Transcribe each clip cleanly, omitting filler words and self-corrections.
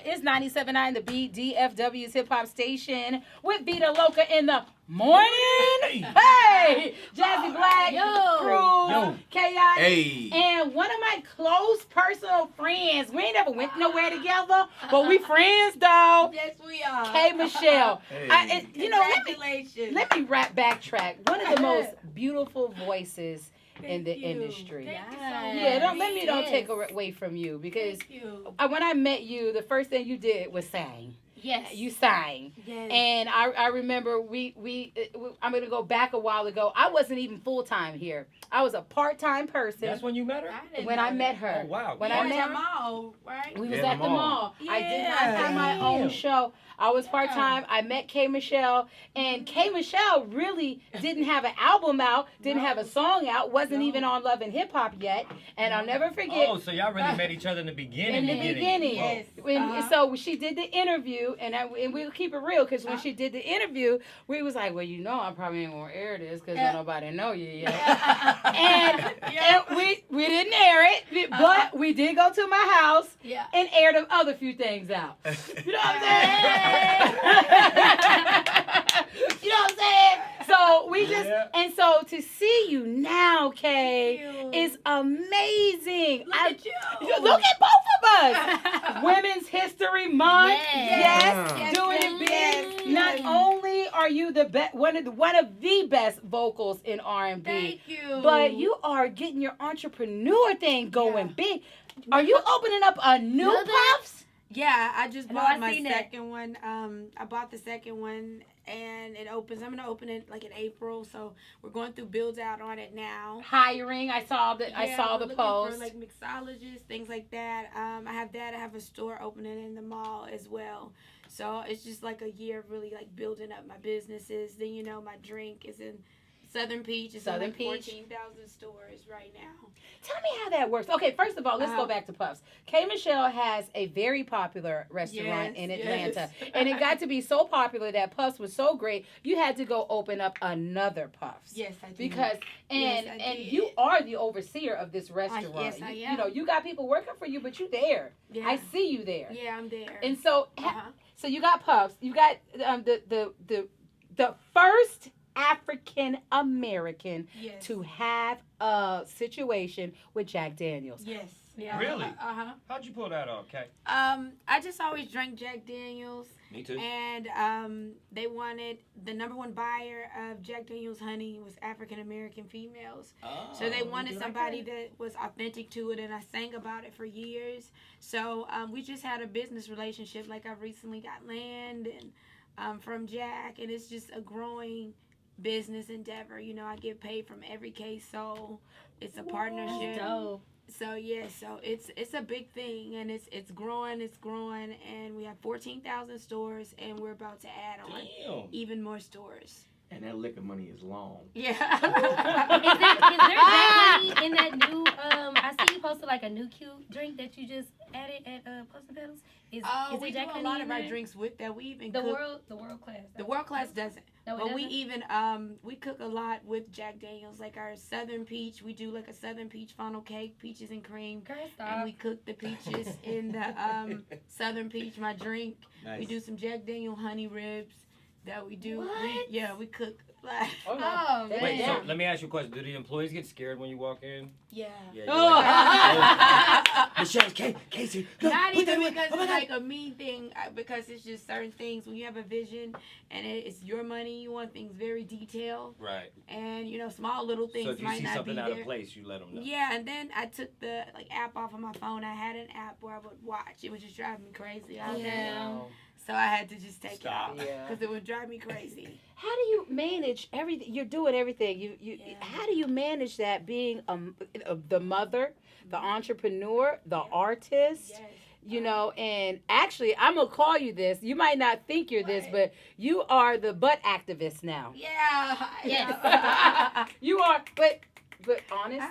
It's 97.9 The Beat, DFW's hip hop station with Vita Loca in the morning. Hey, Jazzy Black, Cruz, Chaos, and one of my close personal friends. We ain't never went nowhere together, but we friends though. Yes, we are. Hey, Michelle. Hey. Congratulations. Let me backtrack. One of the most beautiful voices in the industry. Thank you so much. Yeah, don't take away from you, because when I met you, the first thing you did was sing. Yes. You sang. Yes. And I remember I'm going to go back a while ago. I wasn't even full-time here. I was a part-time person. That's when you met her? When I met her. Oh, wow. When I met her. Mall, right? We was at the mall. Yeah. I did not have my own show. I was part-time. I met K. Michelle. And K. Michelle really didn't have an album out, didn't have a song out, wasn't even on Love and Hip Hop yet. And I'll never forget. Oh, so y'all really met each other in the beginning. In the beginning. Yes. So she did the interview, and we'll keep it real, because when she did the interview, we was like, well, I probably ain't going to air this because nobody know you yet. and we didn't air it, but we did go to my house and air the other few things out. You know what I'm saying? You know what I'm saying? So we just, and so to see you now, Kay, is amazing. Look at you. Look at both of us. Women's History Month. Yes. Doing it big. Yes. Not only are you the best, one of the best vocals in R&B. Thank you. But you are getting your entrepreneur thing going big. Are you opening up a new Puffs? Yeah, I just bought my second one. I bought the second one, and it opens. I'm gonna open it like in April, so we're going through builds out on it now. Hiring, I saw the post. For like mixologists, things like that. I have a store opening in the mall as well. So it's just like a year of really like building up my businesses. Then my drink is in Southern Peach. It's in like 14,000 stores right now. Tell me how that works. Okay, first of all, let's go back to Puffs. K. Michelle has a very popular restaurant in Atlanta. Yes. And it got to be so popular that Puffs was so great, you had to go open up another Puffs. Yes, I did. Because, and you are the overseer of this restaurant. Yes, I am. You got people working for you, but you there. Yeah. I see you there. Yeah, I'm there. And so, so you got Puffs. You got the first African American to have a situation with Jack Daniels. Yes. Yeah. Really? How'd you pull that off, Kay? I just always drank Jack Daniels. Me too. And they wanted the number one buyer of Jack Daniels honey was African American females. Oh, so they wanted somebody that was authentic to it, and I sang about it for years. So we just had a business relationship. Like I recently got land and from Jack, and it's just a growing business endeavor. I get paid from every case sold. It's a partnership. Dope. So so it's a big thing, and it's growing, and we have 14,000 stores, and we're about to add on even more stores. And that liquor money is long. Yeah. Is there Jack money in that new? I see you posted like a new cute drink that you just added at Post and Pedals. Is we it Jack do a honey lot of our there? drinks with that. We even the cook. world class. The world class doesn't. No, but doesn't? we even we cook a lot with Jack Daniels, like our Southern Peach. We do like a Southern Peach funnel cake, peaches and cream, and we cook the peaches in the Southern Peach. My drink. Nice. We do some Jack Daniel honey ribs that we do. We cook. Like, oh man. Wait, so let me ask you a question. Do the employees get scared when you walk in? Yeah. Michelle, Casey. Not even because it's like a me thing, because it's just certain things. When you have a vision and it's your money, you want things very detailed. Right. And small little things so if you might see not something be out there. of place, you let them know. Yeah, and then I took the app off of my phone. I had an app where I would watch. It was just driving me crazy all day. So I had to just take it out because it would drive me crazy. How do you manage everything? You're doing everything. How do you manage that, being the mother, the entrepreneur, the artist? Yes. And actually, I'm going to call you this. You might not think you're this, but you are the butt activist now. Yeah. Yes. You are, but honest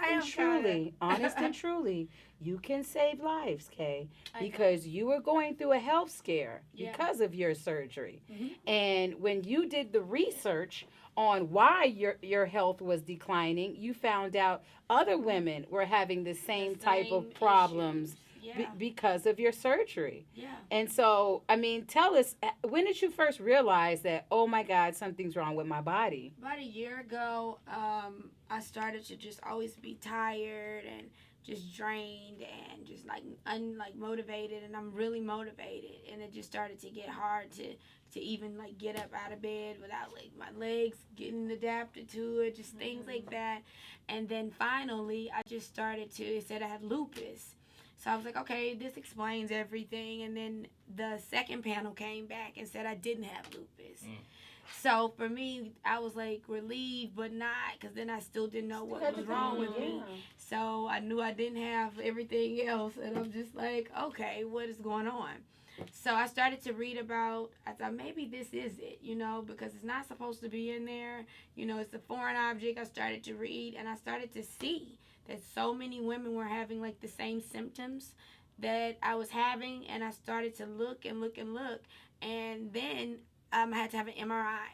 and truly, you can save lives, Kay, because you were going through a health scare because of your surgery. Mm-hmm. And when you did the research on why your health was declining, you found out other women were having the same type of problems because of your surgery. Yeah. And so, I mean, tell us, when did you first realize that, oh my God, something's wrong with my body? About a year ago, I started to just always be tired and just drained and just like motivated, and I'm really motivated, and it just started to get hard to even like get up out of bed without like my legs getting adapted to it, just things like that. And then finally I just started to, it said I had lupus. So I was like, okay, this explains everything. And then the second panel came back and said I didn't have lupus. So for me, I was like relieved, but not, because then I still didn't know what was wrong with me. So I knew I didn't have everything else, and I'm just like, okay, what is going on? So I started to read about, I thought maybe this is it, you know, because it's not supposed to be in there. You know, it's a foreign object. I started to read, and I started to see that so many women were having like the same symptoms that I was having, and I started to look and look and look, and then I had to have an MRI,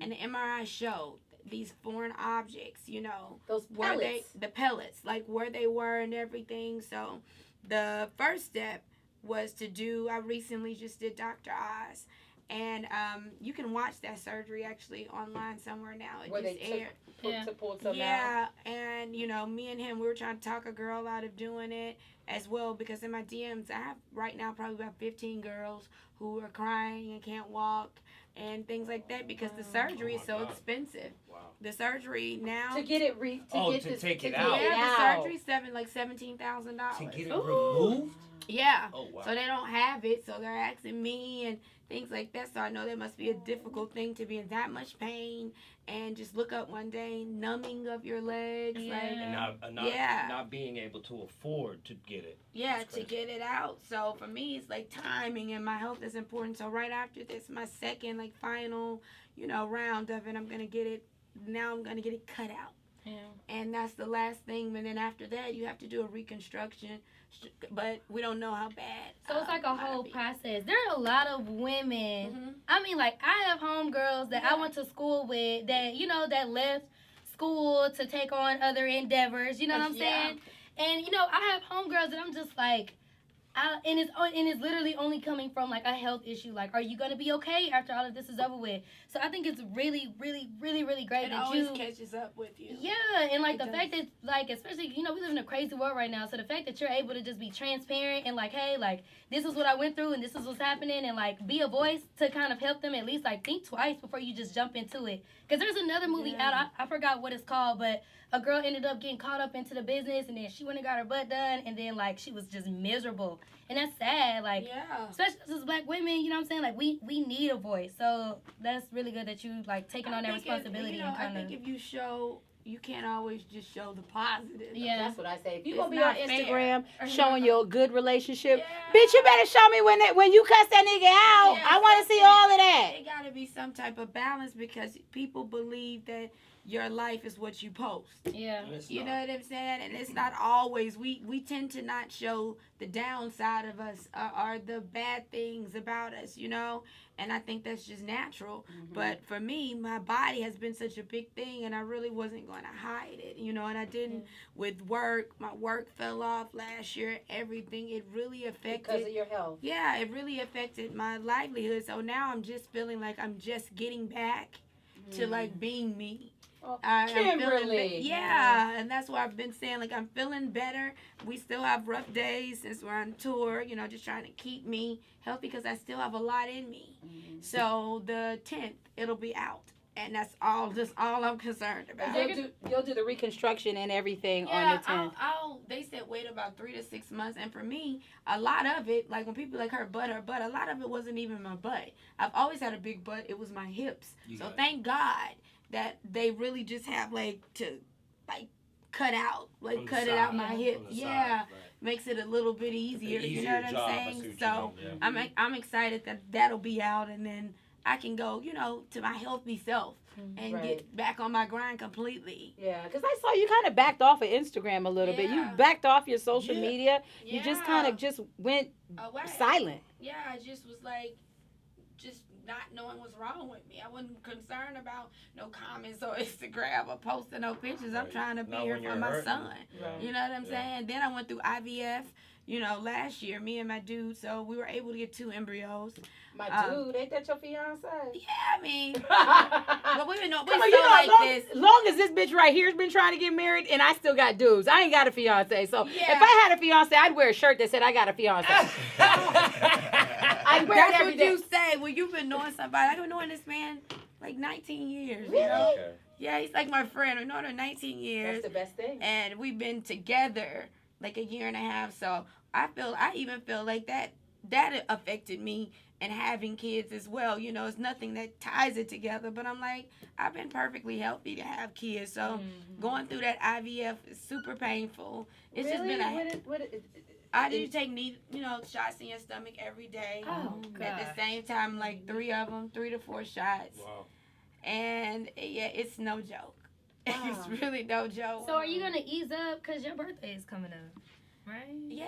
and the MRI showed these foreign objects, you know, those pellets, the pellets, like where they were and everything. So the first step was to do, I recently just did Dr. Oz, and you can watch that surgery actually online somewhere now. It where just aired. To pull some out. And you know, me and him, we were trying to talk a girl out of doing it as well, because in my DMs I have right now probably about 15 girls who are crying and can't walk and things like that, because the surgery is so expensive. Wow. The surgery now to take it out. Yeah, the surgery's $17,000 to get it removed. Yeah. Oh, wow. So they don't have it, so they're asking me and things like that. So I know that must be a difficult thing to be in that much pain and just look up one day, numbing of your legs, and not being able to afford to get it. Yeah, to get it out. So for me, it's like timing, and my health is important. So right after this, my second like final, you know, round of it, I'm gonna get it. Now I'm gonna get it cut out. Yeah. And that's the last thing. And then after that, you have to do a reconstruction. But we don't know how bad. So it's like a whole process. There are a lot of women. I mean, like, I have homegirls that I went to school with that, you know, that left school to take on other endeavors. You know what I'm saying? And, you know, I have homegirls that I'm just like, and it's literally only coming from like a health issue. Like, are you gonna be okay after all of this is over with? So I think it's really, really, really, really great it that always catches up with you. Yeah, and like the fact that like, especially, you know, we live in a crazy world right now. So the fact that you're able to just be transparent and like, hey, like, this is what I went through and this is what's happening, and like be a voice to kind of help them at least like think twice before you just jump into it. Because there's another movie out, I forgot what it's called, but a girl ended up getting caught up into the business, and then she went and got her butt done, and then like she was just miserable. And that's sad, like, especially as Black women, you know what I'm saying? Like, we need a voice. So that's really good that you, like, taking on that responsibility. I think if you show, you can't always just show the positive. Yeah. That's what I say. If you're going to be on Instagram showing your good relationship, bitch, you better show me when you cuss that nigga out. I want to see all of that. It got to be some type of balance, because people believe that your life is what you post. Yeah. You know what I'm saying? And it's not always. We tend to not show the downside of us or the bad things about us, you know? And I think that's just natural. But for me, my body has been such a big thing, and I really wasn't going to hide it, you know? And I didn't with work. My work fell off last year. Everything. It really affected. Because of your health. Yeah, it really affected my livelihood. So now I'm just feeling like I'm just getting back to, like, being me. Kimberly. And that's why I've been saying, like, I'm feeling better. We still have rough days since we're on tour, you know, just trying to keep me healthy, because I still have a lot in me. So the 10th, it'll be out. And that's all I'm concerned about. You'll do the reconstruction and everything on the 10th. They said wait about 3 to 6 months. And for me, a lot of it, like when people like her butt, a lot of it wasn't even my butt. I've always had a big butt. It was my hips. So thank God that they really just have like to like cut it out my hip. Makes it a little bit easier. You know what I'm saying? So I'm excited that that'll be out, and then I can go, you know, to my healthy self and get back on my grind completely. Yeah, because I saw you kind of backed off of Instagram a little bit. You backed off your social media. You just kind of just went silent. Yeah, I just was like, just not knowing what's wrong with me. I wasn't concerned about no comments or Instagram or posting no pictures. I'm trying to be here for my son. Right. You know what I'm saying? Then I went through IVF, last year, me and my dude, so we were able to get 2 embryos. My dude, ain't that your fiance? Yeah, I mean, but we've been this. Long as this bitch right here's been trying to get married, and I still got dudes. I ain't got a fiance, so if I had a fiance, I'd wear a shirt that said I got a fiance. I'd wear That's it every what day. you say when you've been knowing somebody. I've been knowing this man like 19 years. Really? You know? Okay. Yeah, he's like my friend. We've known him 19 years. That's the best thing. And we've been together like a year and a half. So I even feel like that affected me and having kids as well. It's nothing that ties it together. But I'm like, I've been perfectly healthy to have kids. So going through that IVF is super painful. It's just been I do take shots in your stomach every day. Oh, at the same time, like 3 of them, 3 to 4 shots. Wow. And yeah, it's no joke. Wow. It's really no joke. So are you gonna ease up because your birthday is coming up, right? Yeah,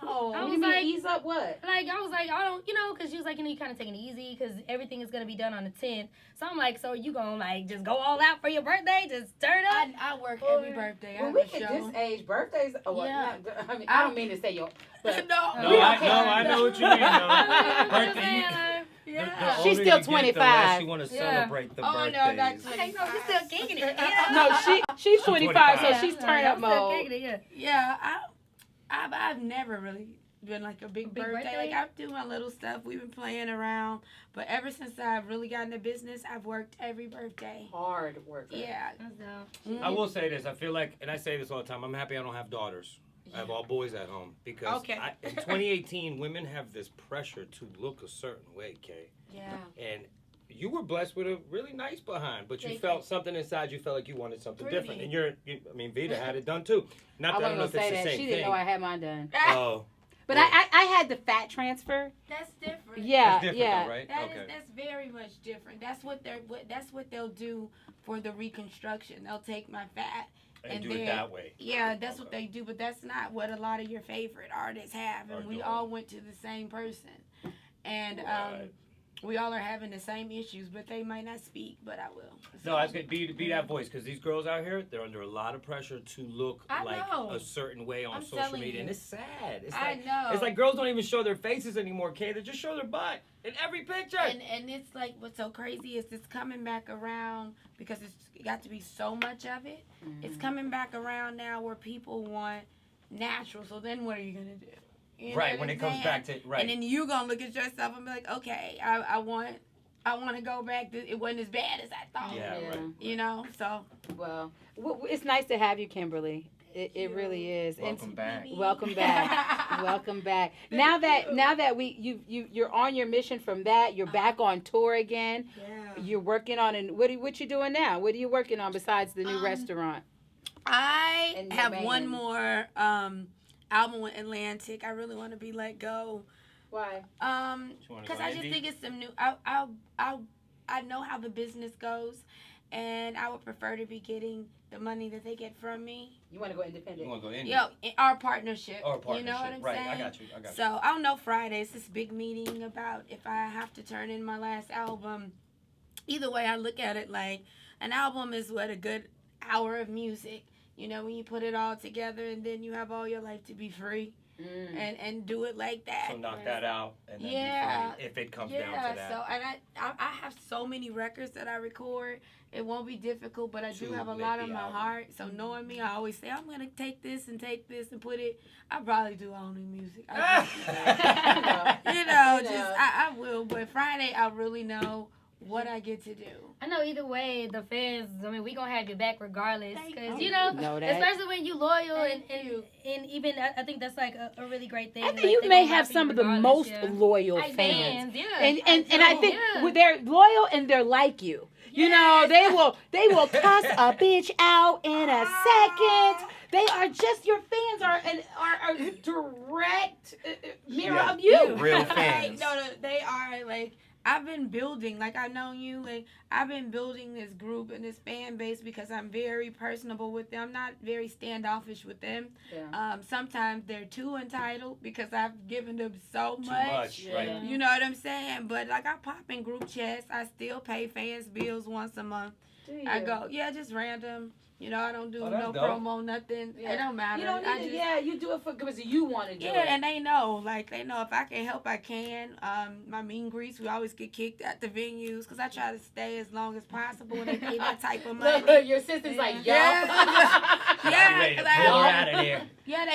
no. I You was mean like- ease up what? Like, I was like, I don't, because she was like, you kind of taking it easy because everything is going to be done on the 10th. So I'm like, so you going to, like, just go all out for your birthday? Just turn up? I work every birthday. I When have we a get show. this age, birthdays. Yeah. I don't mean to say your. But No. I know what you mean. Birthday. Yeah. She's still 25. She want to Yeah. celebrate the Oh, birthdays. no, that's Okay, no, she's still kicking it. No, she's 25, so 25. she's turn up Still mode. kicking it, Yeah, I've never really been like a big birthday. birthday? Like I do my little stuff. We've been playing around, but ever since I've really gotten into business, I've worked every birthday. Hard worker. Yeah. That's dope. I will say this. I feel like, and I say this all the time, I'm happy I don't have daughters. I have all boys at home because in 2018, women have this pressure to look a certain way, Kay. Yeah. And you were blessed with a really nice behind, but you Thank felt you. something inside. You felt like you wanted something Pretty. different. And Vita had it done too. Not I that I wasn't don't know gonna if it's say the that. same She thing. didn't know I had mine done. Oh, But Yeah. I had the fat transfer. That's different. Yeah, that's different, yeah. though, right? That's very much different. That's what they'll do for the reconstruction. They'll take my fat and do then- it that way. Yeah, that's what Okay. they do, but that's not what a lot of your favorite artists have. And Are we doing. all went to the same person. And Right. we all are having the same issues, but they might not speak, but I will. No, I was gonna be that voice because these girls out here, they're under a lot of pressure to look I like know. a certain way on I'm social telling media, you. and it's sad. It's I like know. it's like girls don't even show their faces anymore, Kay. They just show their butt in every picture. And it's like what's so crazy is it's coming back around because it's got to be so much of it. It's coming back around now where people want natural. So then what are you gonna do? You know Right, what when I'm it comes saying? back to right. And then you gonna look at yourself and be like, okay, I want to go back. It wasn't as bad as I thought. Yeah, right. You know, so Well, it's nice to have you, Kimberly. It really is. Welcome back. Welcome back. Welcome back. Now that you're on your mission from that, you're back on tour again. Yeah. You're working on what you doing now? What are you working on besides the new restaurant? I And have your one band. more album with Atlantic. I really want to be let go. Why? Because I just think it's some new. I know how the business goes, and I would prefer to be getting the money that they get from me. You want to go independent? You want to go in? In our partnership. Or partnership. You know what I'm right, saying? I got you. So I'll know Friday. It's this big meeting about if I have to turn in my last album. Either way, I look at it like an album is a good hour of music. You know, when you put it all together and then you have all your life to be free and do it like that. So knock that out and then Yeah. be free if it comes down to that. So and I have so many records that I record. It won't be difficult, but I do To have a make lot the on my album. heart. So knowing me, I always say I'm gonna take this and put it. I probably do all new music. I will. But Friday, I really know what I get to do. I know either way, the fans, we going to have your back regardless. Thank Because, you. Know that. especially when you loyal Thank and you. even, I think that's like a really great thing. I think Like, you they may gonna have ride for some you of the regardless, most yeah. loyal Like fans. yeah. And I think Yeah. they're loyal and they're like you. You know, they will cuss a bitch out in a second. They are just your fans are a direct mirror of you. Real Like, fans. no, they are like I've been building, like I know you, like I've been building this group and this fan base because I'm very personable with them. I'm not very standoffish with them. Yeah. Sometimes they're too entitled because I've given them so Too much. much, right? You know what I'm saying? But like I pop in group chats, I still pay fans bills once a month. I go, yeah, just random. You know, I don't do no promo, nothing. Yeah. It don't matter. You don't need to, you do it because you want to do it. Yeah, and they know if I can help, I can. My mean greets, we always get kicked at the venues because I try to stay as long as possible when they pay that type of money. Look, your sister's like, yo. Ready to pull her out of there. Yeah,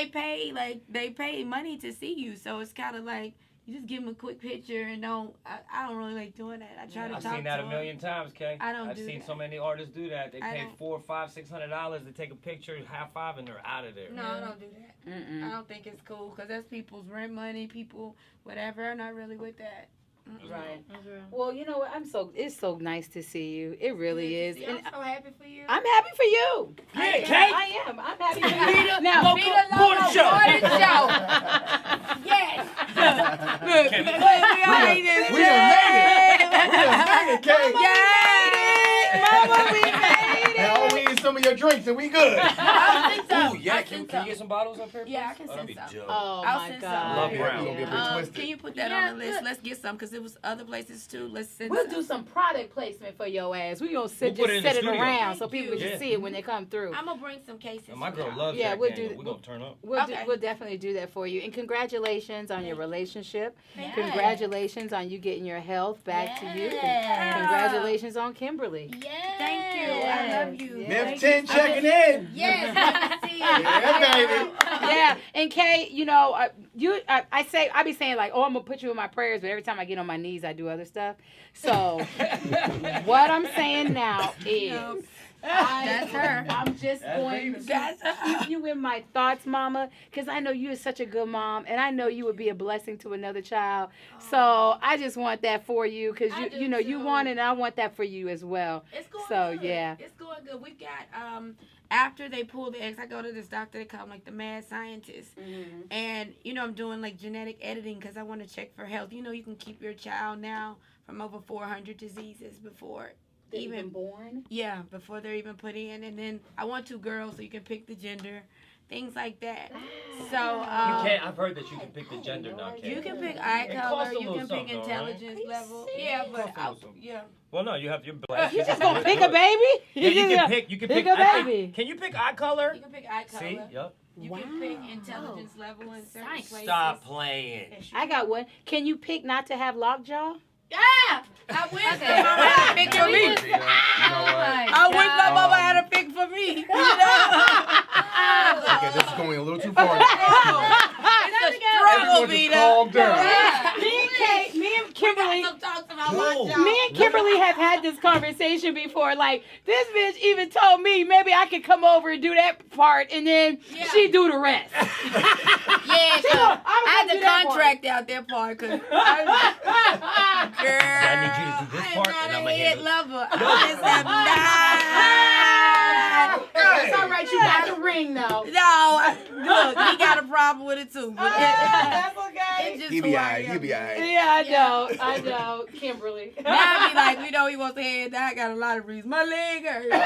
they pay money to see you, so it's kind of like, you just give them a quick picture and I don't really like doing that. I try to talk to them. I've seen that a million times, Kay. I've seen so many artists do that. They pay $400, $500, $600 to take a picture, high five, and they're out of there. No, I don't do that. I don't think it's cool because that's people's rent money, people, whatever. I'm not really with that. Right. Well, you know what? It's so nice to see you. It really is. I'm so happy for you. I'm happy for you. Hey, Kay. I am. I'm happy for you. Now, Morning show. Yes. We done made it. We done made it, Kay. Mama, we made it. Now we need some of your drinks and we good. I'll send some. Ooh, yeah. Can you get some bottles up here? Yeah, I can That'd send be some. dope. Oh, I'll my send God. some. Love Yeah, brown. we gonna be a bit twisted. Can you put that on the list? Let's get some because it was other places too. Let's send We'll some. do some product placement for your ass. We gonna We'll put it in the set it studio. around so Thank people you. just see it when they come through. I'm going to bring some cases. And my for girl y'all. loves Yeah, Jack we'll Daniels. do- We're going to turn up. We'll definitely do that for you. And congratulations on your relationship. Yes. Congratulations on you getting your health back to you. Yes. Congratulations on Kimberly. Yes. Thank you. I love you. Yeah. Miff 10 checking in. Yes, good to see you. Yeah, baby. Yeah, and Kay, you know, I be saying like, oh, I'm gonna put you in my prayers, but every time I get on my knees, I do other stuff. So, what I'm saying now is, That's her. I'm just going to keep you in my thoughts, Mama, because I know you are such a good mom, and I know you would be a blessing to another child. So I just want that for you, because you know you want it, and I want that for you as well. It's going So good. yeah. It's going good. We've got after they pull the eggs, I go to this doctor. They call him like the mad scientist, and you know I'm doing like genetic editing because I want to check for health. You know you can keep your child now from over 400 diseases before even born. Yeah, before they're even put in, and then I want 2 girls so you can pick the gender, things like that. So You can't. I've heard that you can pick the gender now, Kay. you can pick eye It color, costs a you little can pick something, intelligence level. Yeah, but Costs a little something. yeah. Well, no, you have your black. You just gonna pick a baby? Yeah, you can pick. You can pick pick a I think- baby. Can you pick eye color? You can pick eye color. See, yep. You can pick intelligence level in certain places. Stop playing. I got one. Can you pick not to have lockjaw? Ah! I wish my mama had a pick for me. You know what? I wish my mama had a pick for me. Okay, this is going a little too far. It's a struggle, Everyone just Vita. calm down. Me and Kimberly. Some talks about No. my job. Me and Kimberly have had this conversation before. Like, this bitch even told me maybe I could come over and do that part, and then she do the rest. Yeah, I had to contract out that part because girl, I need you to do this part, I'm and not I'ma a head handle it. lover. I just am not. It's all right. You got the ring, though. No, look, he got a problem with it too. But That's okay. it's just He who be I alright. am. He be alright. Yeah, I know, Kimberly. Now I be like, we know he wants to head. Now I got a lot of reasons. My leg hurts. Yep.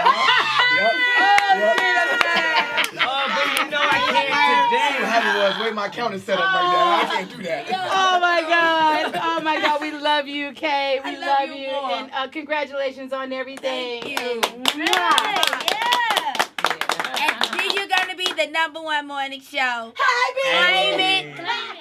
Oh, but you know I can't See today. how it was. Wait, my account is set up right now. I can't do that. Oh my God, we love you, Kay. We I love love you you, more. and congratulations on everything. Thank you. And, And then you're gonna be the #1 morning show. Hi, baby. Claim it.